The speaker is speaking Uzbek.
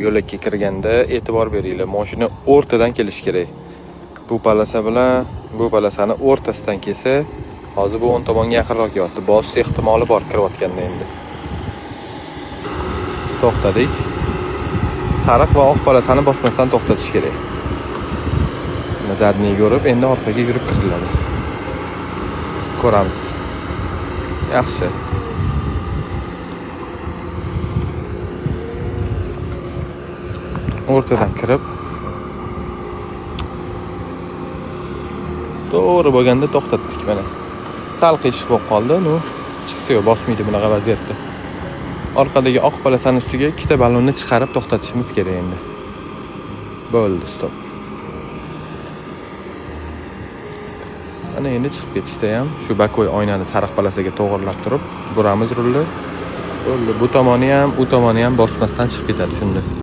Yo'lakka kirganda e'tibor beringlar, mashina o'rtadan kelish kerak. Bu polasa bilan bu polasani o'rtasidan kelsa, hozir bu o'ng tomonga yaqinroq yotdi. Bosish ehtimoli bor kirayotganda endi. To'xtadik. Sariq va oq polasani bosmasdan to'xtatish kerak. Zadniy ko'rib, endi orqaga yurib kiriladi. Ko'ramiz. Yaxshi. O'rtadan kirib to'g'ri bo'lganda to'xtatdik mana. Sal qiyshiq bo'lib qoldi, chiqsa-yu bosmaydi bunaqa vaziyatda. Orqadagi oq polasani ustiga ikkita ballonni chiqarib to'xtatishimiz kerak endi. Bo'ldi, stop. Ana endi chiqib ketishda ham shu bakoy oynani sariq polasaga to'g'rilab turib, buramiz rulni. Bo'ldi, bu tomoni ham, u tomoni ham bosmasdan chiqib ketadi shunda.